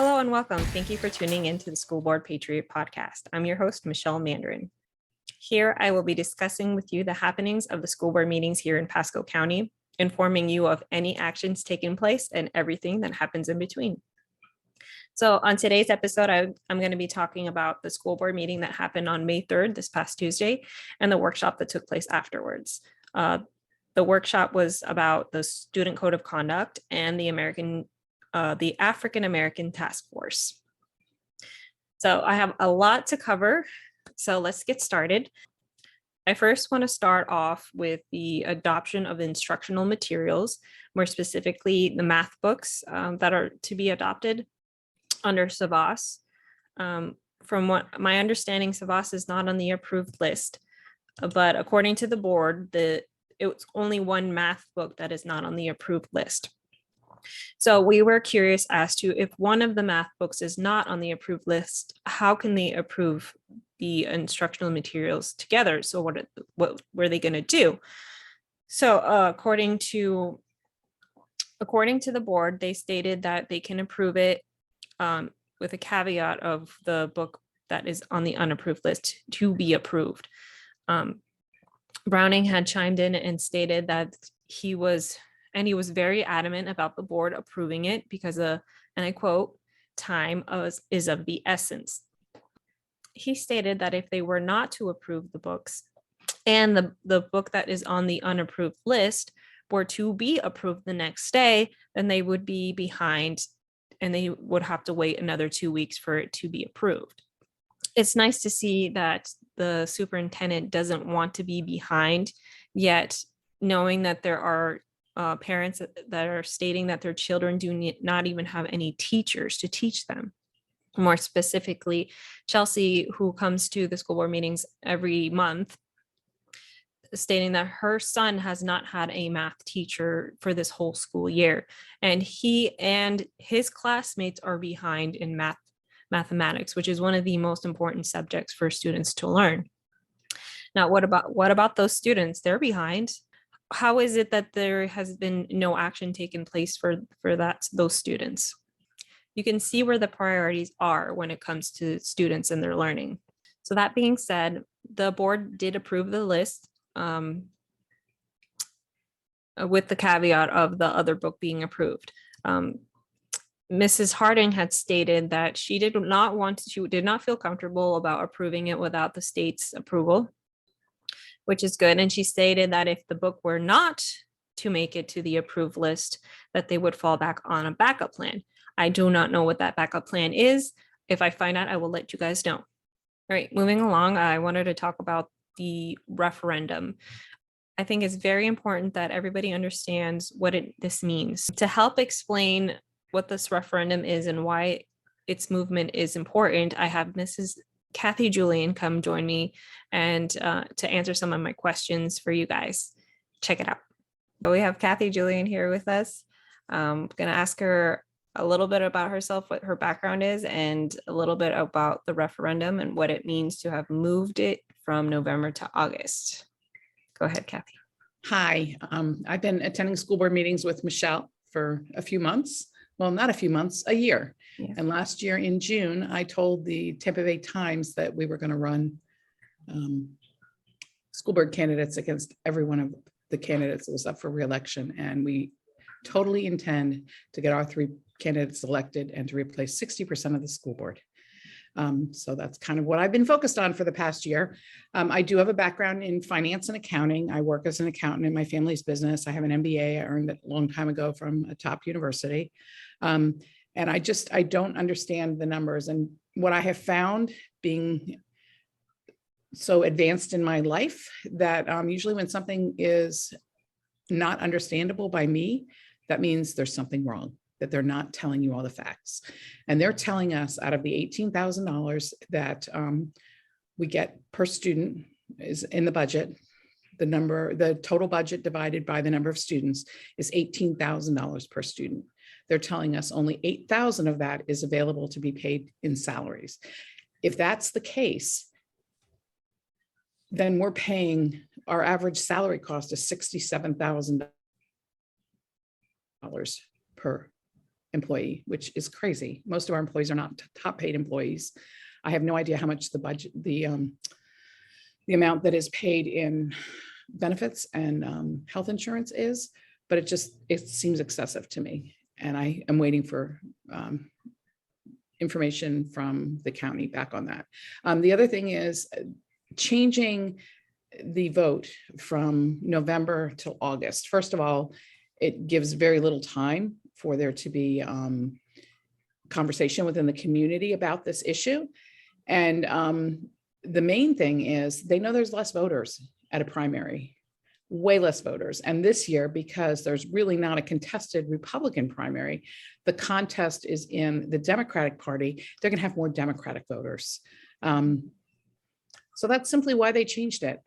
Hello and welcome. Thank you for tuning into the School Board Patriot Podcast. I'm your host, Michelle Mandarin. Here, I will be discussing with you the happenings of the school board meetings here in Pasco County, informing you of any actions taking place and everything that happens in between. So on today's episode, I'm going to be talking about the school board meeting that happened on May 3rd, this past Tuesday, and the workshop that took place afterwards. The workshop was about the Student Code of Conduct and the African American Task Force. So I have a lot to cover, so let's get started. I first want to start off with the adoption of instructional materials, more specifically the math books that are to be adopted under SAVAS. From what my understanding, SAVAS is not on the approved list, but according to the board, it's only one math book that is not on the approved list. So we were curious as to if one of the math books is not on the approved list, how can they approve the instructional materials together? So what were they going to do? So according to the board, they stated that they can approve it with a caveat of the book that is on the unapproved list to be approved. Browning had chimed in and stated that he was very adamant about the board approving it because and I quote, time is of the essence. He stated that if they were not to approve the books and the book that is on the unapproved list were to be approved the next day, then they would be behind and they would have to wait another 2 weeks for it to be approved. It's nice to see that the superintendent doesn't want to be behind, yet knowing that there are parents that are stating that their children do not even have any teachers to teach them. More specifically, Chelsea, who comes to the school board meetings every month, stating that her son has not had a math teacher for this whole school year. And he and his classmates are behind in mathematics, which is one of the most important subjects for students to learn. Now, what about those students? They're behind. How is it that there has been no action taken place for those students? You can see where the priorities are when it comes to students and their learning. So that being said, the board did approve the list with the caveat of the other book being approved. Mrs. Harding had stated that she did not feel comfortable about approving it without the state's approval, which is good. And she stated that if the book were not to make it to the approved list, that they would fall back on a backup plan. I do not know what that backup plan is. If I find out, I will let you guys know. All right, moving along, I wanted to talk about the referendum. I think it's very important that everybody understands what this means. To help explain what this referendum is and why its movement is important, I have Mrs. Kathy Julian come join me and to answer some of my questions for you guys. Check it out. So we have Kathy Julian here with us. I'm going to ask her a little bit about herself, what her background is, and a little bit about the referendum and what it means to have moved it from November to August. Go ahead, Kathy. Hi, I've been attending school board meetings with Michelle for a few months. Well, not a few months, a year. Yeah. And last year in June, I told the Tampa Bay Times that we were going to run school board candidates against every one of the candidates that was up for re-election. And we totally intend to get our 3 candidates elected and to replace 60% of the school board. So that's kind of what I've been focused on for the past year. I do have a background in finance and accounting. I work as an accountant in my family's business. I have an MBA. I earned it a long time ago from a top university. And I don't understand the numbers. And what I have found, being so advanced in my life, that usually when something is not understandable by me, that means there's something wrong, that they're not telling you all the facts. And they're telling us out of the $18,000 that we get per student is in the budget, the total budget divided by the number of students is $18,000 per student. They're telling us only $8,000 of that is available to be paid in salaries. If that's the case, then we're paying, our average salary cost is $67,000 per employee, which is crazy. Most of our employees are not top paid employees. I have no idea how much the budget, the amount that is paid in benefits and health insurance is, but it seems excessive to me. And I am waiting for information from the county back on that. The other thing is changing the vote from November till August. First of all, it gives very little time for there to be conversation within the community about this issue. And the main thing is they know there's less voters at a primary, way less voters. And this year, because there's really not a contested Republican primary, the contest is in the Democratic Party. They're going to have more Democratic voters. So that's simply why they changed it.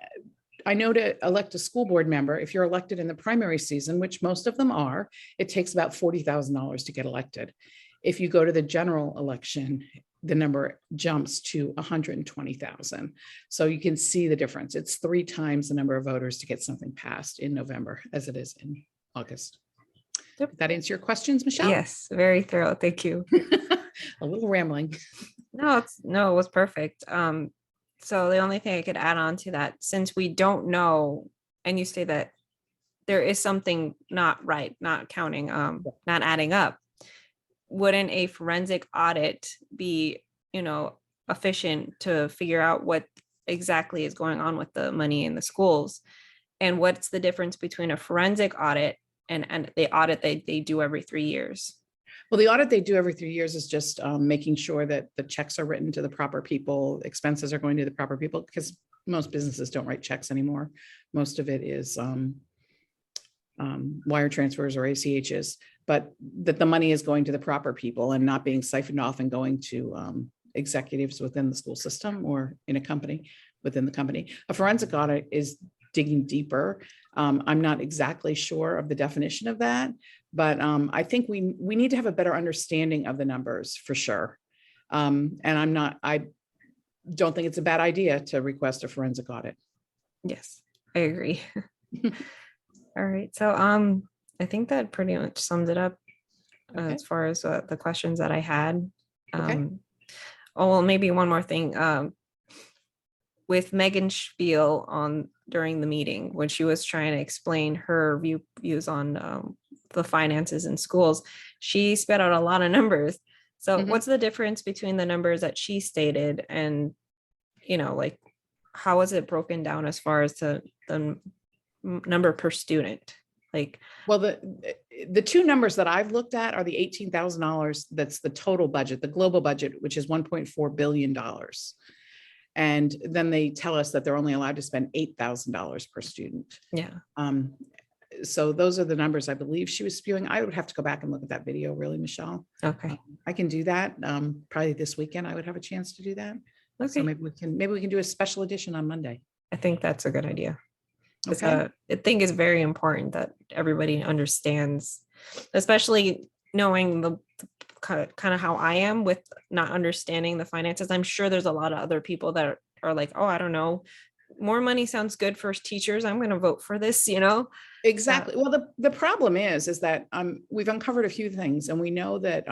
I know to elect a school board member, if you're elected in the primary season, which most of them are, it takes about $40,000 to get elected. If you go to the general election, the number jumps to 120,000. So you can see the difference. It's 3 times the number of voters to get something passed in November as it is in August. Yep. Did that answer your questions, Michelle? Yes, very thorough. Thank you. A little rambling. No, it was perfect. So the only thing I could add on to that, since we don't know, and you say that there is something not right, not counting, not adding up, wouldn't a forensic audit be, efficient to figure out what exactly is going on with the money in the schools? And what's the difference between a forensic audit and the audit they do every 3 years? Well, the audit they do every 3 years is just making sure that the checks are written to the proper people, expenses are going to the proper people, because most businesses don't write checks anymore. Most of it is wire transfers or ACHs, but that the money is going to the proper people and not being siphoned off and going to executives within the school system or in a company within the company. A forensic audit is digging deeper. I'm not exactly sure of the definition of that, but I think we need to have a better understanding of the numbers for sure. And I don't think it's a bad idea to request a forensic audit. Yes, I agree. All right. So I think that pretty much sums it up Okay. as far as the questions that I had. Okay. Oh, well, maybe one more thing. With Megan's spiel during the meeting, when she was trying to explain her views on the finances in schools, she spit out a lot of numbers. So what's the difference between the numbers that she stated and, like, how was it broken down as far as the number per student? Like, well, the 2 numbers that I've looked at are the $18,000. That's the total budget, the global budget, which is $1.4 billion. And then they tell us that they're only allowed to spend $8,000 per student. yeah. So those are the numbers I believe she was spewing. I would have to go back and look at that video, really, Michelle. Okay. I can do that. Probably this weekend I would have a chance to do that. Okay. So maybe we can do a special edition on Monday. I think that's a good idea. Okay. I think it's very important that everybody understands, especially knowing the kind of how I am with not understanding the finances. I'm sure there's a lot of other people that are like, oh, I don't know, more money sounds good for teachers, I'm going to vote for this, Exactly. Well, the problem is that we've uncovered a few things, and we know that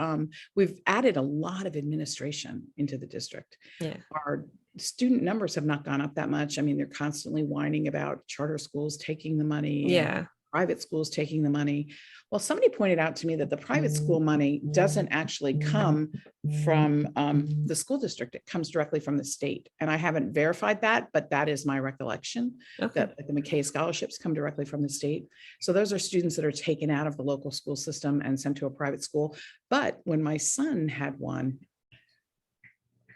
we've added a lot of administration into the district. Yeah. Our student numbers have not gone up that much. I mean, they're constantly whining about charter schools taking the money. Yeah. Private schools taking the money. Well, somebody pointed out to me that the private school money doesn't actually come from the school district. It comes directly from the state. And I haven't verified that, but that is my recollection, that the McKay scholarships come directly from the state. So those are students that are taken out of the local school system and sent to a private school. But when my son had one,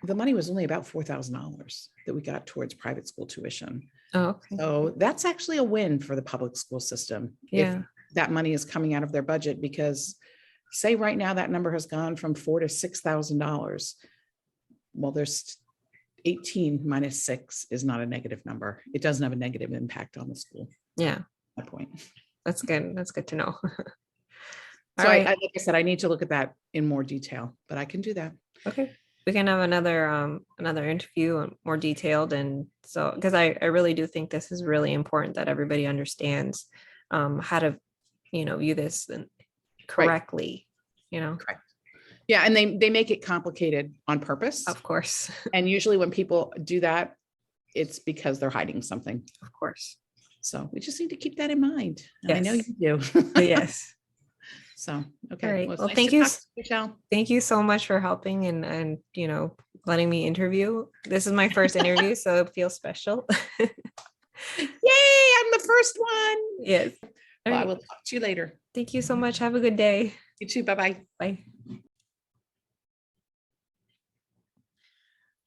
the money was only about $4,000 that we got towards private school tuition. Oh, okay. So that's actually a win for the public school system. Yeah. If that money is coming out of their budget, because say right now that number has gone from $4,000 to $6,000. Well, there's 18 minus 6 is not a negative number. It doesn't have a negative impact on the school. Yeah. That point. That's good. That's good to know. So like I said, I need to look at that in more detail, but I can do that. Okay. We can have another interview and more detailed. And so, because I really do think this is really important that everybody understands how to, view this correctly, Correct. Yeah, and they make it complicated on purpose. Of course. And usually when people do that, it's because they're hiding something. Of course. So we just need to keep that in mind. And I know Yes. you do. Yes. So, okay. All right. It's Well, nice thank to you. talk to you, Michelle. Thank you so much for helping and letting me interview. This is my first interview, so it feels special. Yay, I'm the first one. Yes. Well, I right. will talk to you later. Thank you so much. Have a good day. You too. Bye-bye. Bye.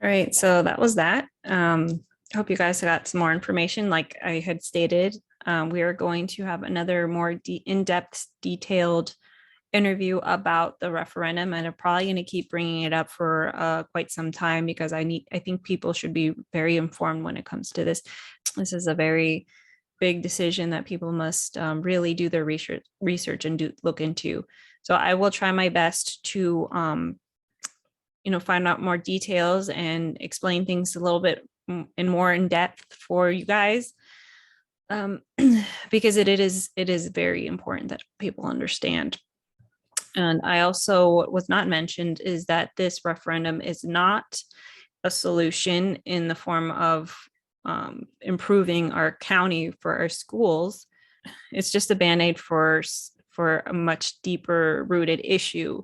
All right, so that was that. Hope you guys got some more information. Like I had stated, we are going to have another more in-depth, detailed interview about the referendum, and I'm probably going to keep bringing it up for quite some time because I think people should be very informed when it comes to this. This is a very big decision that people must really do their research and look into. So I will try my best to find out more details and explain things a little bit more in depth for you guys, because it is very important that people understand. And I also, what was not mentioned is that this referendum is not a solution in the form of improving our county for our schools. It's just a Band-Aid for a much deeper rooted issue,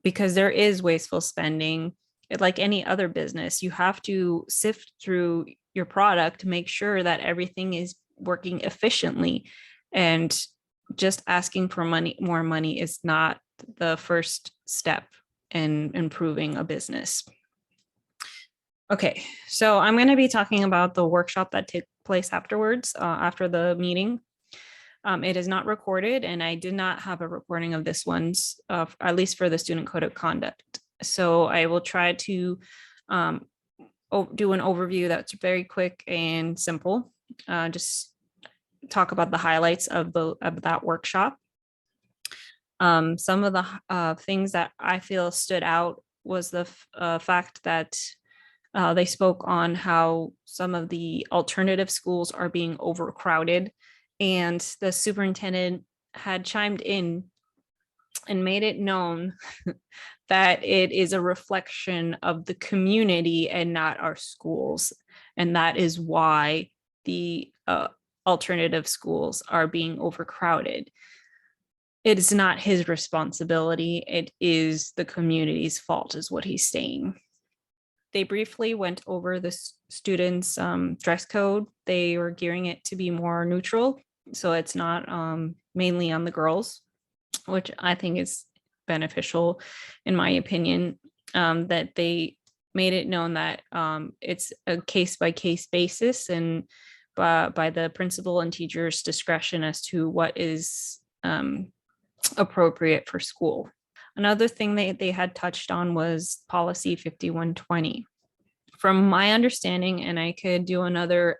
because there is wasteful spending. Like any other business, you have to sift through your product to make sure that everything is working efficiently, and just asking for more money is not the first step in improving a business. Okay, so I'm going to be talking about the workshop that took place afterwards, after the meeting. It is not recorded, and I did not have a recording of this one's, at least for the student code of conduct. So I will try to do an overview that's very quick and simple. Just talk about the highlights of that workshop. Some of the things that I feel stood out was the fact that they spoke on how some of the alternative schools are being overcrowded, and the superintendent had chimed in and made it known that it is a reflection of the community and not our schools. And that is why the alternative schools are being overcrowded. It is not his responsibility. It is the community's fault, is what he's saying. They briefly went over the students' dress code. They were gearing it to be more neutral, so it's not mainly on the girls, which I think is beneficial, in my opinion, that they made it known that it's a case-by-case basis and by the principal and teacher's discretion as to what is appropriate for school. Another thing they had touched on was policy 5120. From my understanding, and I could do another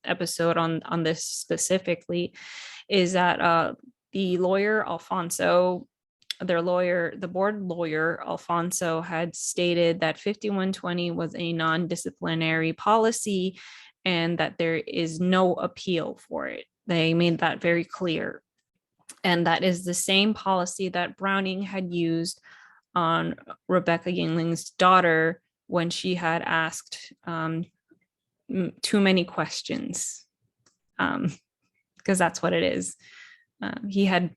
episode on this specifically, is that the lawyer Alfonso, the board lawyer Alfonso, had stated that 5120 was a non-disciplinary policy and that there is no appeal for it. They made that very clear. And that is the same policy that Browning had used on Rebecca Yingling's daughter when she had asked too many questions, because that's what it is. He had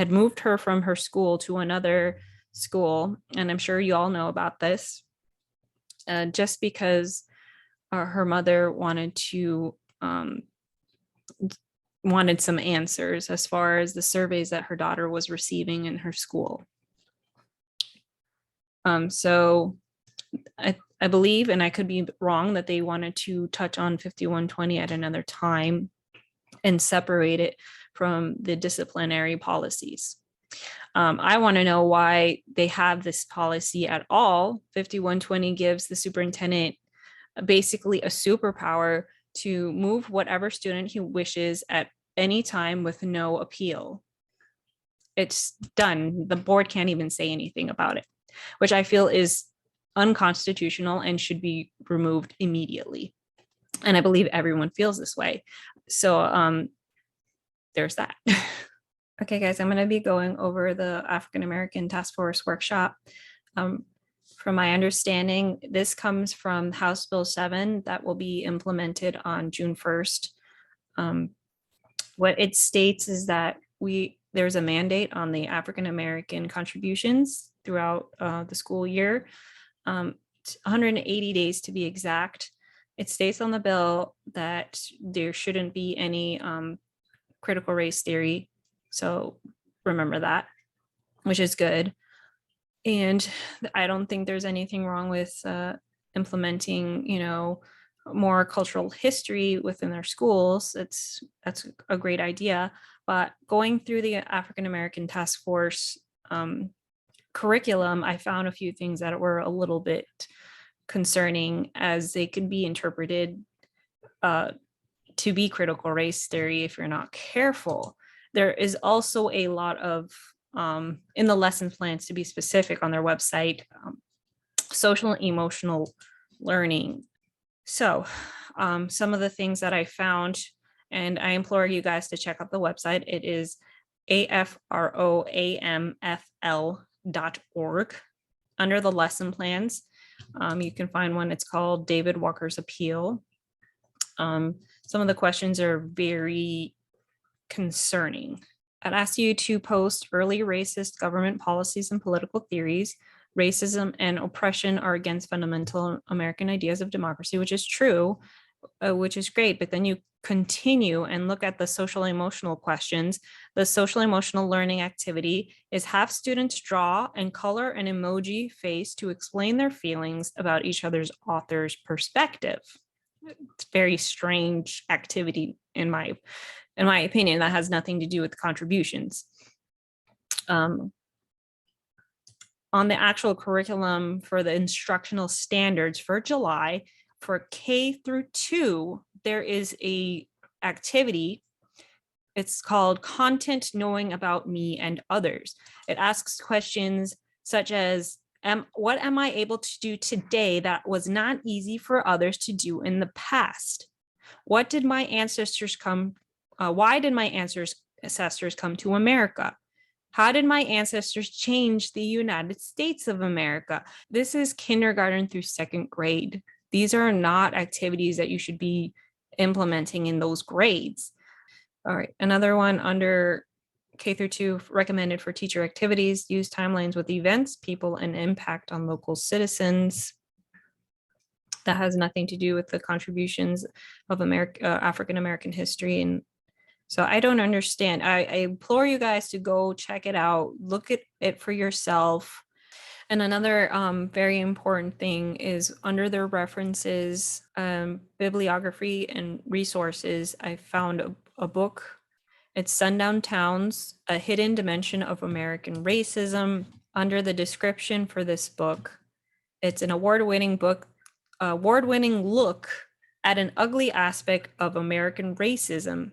moved her from her school to another school, and I'm sure you all know about this, just because her mother wanted some answers as far as the surveys that her daughter was receiving in her school. So I believe, and I could be wrong, that they wanted to touch on 5120 at another time and separate it from the disciplinary policies. I want to know why they have this policy at all. 5120 gives the superintendent basically a superpower to move whatever student he wishes at any time with no appeal. It's done. The board can't even say anything about it, which I feel is unconstitutional and should be removed immediately. And I believe everyone feels this way. So there's that. Okay, guys, I'm going to be going over the African American Task Force workshop. From my understanding, this comes from House Bill 7 that will be implemented on June 1st. What it states is that there's a mandate on the African American contributions throughout the school year, 180 days to be exact. It states on the bill that there shouldn't be any critical race theory. So remember that, which is good. And I don't think there's anything wrong with implementing, more cultural history within their schools. That's a great idea. But going through the African American Task Force curriculum, I found a few things that were a little bit concerning, as they could be interpreted to be critical race theory if you're not careful. There is also a lot of, in the lesson plans, to be specific, on their website, social and emotional learning. So some of the things that I found, and I implore you guys to check out the website. It is afroamfl.org. Under the lesson plans, you can find one. It's called David Walker's Appeal. Some of the questions are very concerning. I'd ask you to post early racist government policies and political theories. Racism and oppression are against fundamental American ideas of democracy, which is true, which is great. But then you continue and look at the social emotional questions. The social emotional learning activity is have students draw and color an emoji face to explain their feelings about each other's author's perspective. It's very strange activity in my opinion. That has nothing to do with contributions. On the actual curriculum for the instructional standards for July, for K through 2, there is a activity. It's called Content Knowing About Me and Others. It asks questions such as, what am I able to do today that was not easy for others to do in the past? Why did my ancestors come to America? How did my ancestors change the United States of America? This is kindergarten through 2nd grade. These are not activities that you should be implementing in those grades. All right, another one under K through 2, recommended for teacher activities, use timelines with events, people, and impact on local citizens. That has nothing to do with the contributions of African American history. And so I don't understand. I implore you guys to go check it out, look at it for yourself. And another very important thing is under their references, bibliography and resources, I found a book. It's Sundown Towns, A Hidden Dimension of American Racism. Under the description for this book, it's an award-winning look at an ugly aspect of American racism.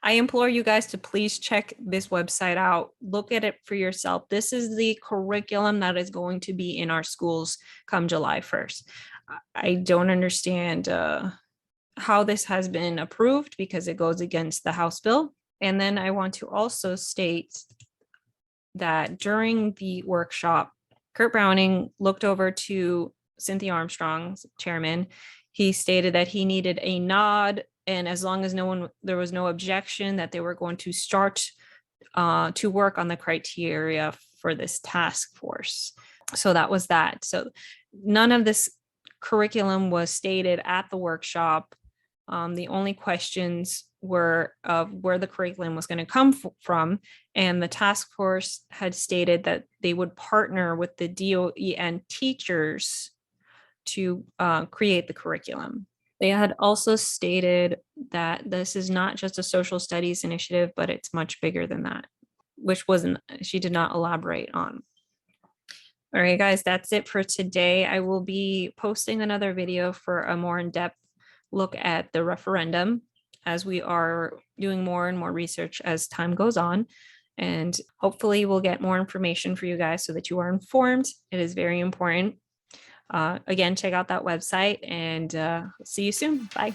I implore you guys to please check this website out. Look at it for yourself. This is the curriculum that is going to be in our schools come July 1st. I don't understand how this has been approved, because it goes against the House bill. And then I want to also state that during the workshop, Kurt Browning looked over to Cynthia Armstrong's chairman. He stated that he needed a nod, and as long as there was no objection, that they were going to start to work on the criteria for this task force. So that was that. So none of this curriculum was stated at the workshop. The only questions were of where the curriculum was going to come from, and the task force had stated that they would partner with the DOE and teachers to create the curriculum. They had also stated that this is not just a social studies initiative, but it's much bigger than that, which she did not elaborate on. All right, guys, that's it for today. I will be posting another video for a more in-depth look at the referendum, as we are doing more and more research as time goes on. And hopefully we'll get more information for you guys so that you are informed. It is very important. Again, check out that website, and see you soon. Bye.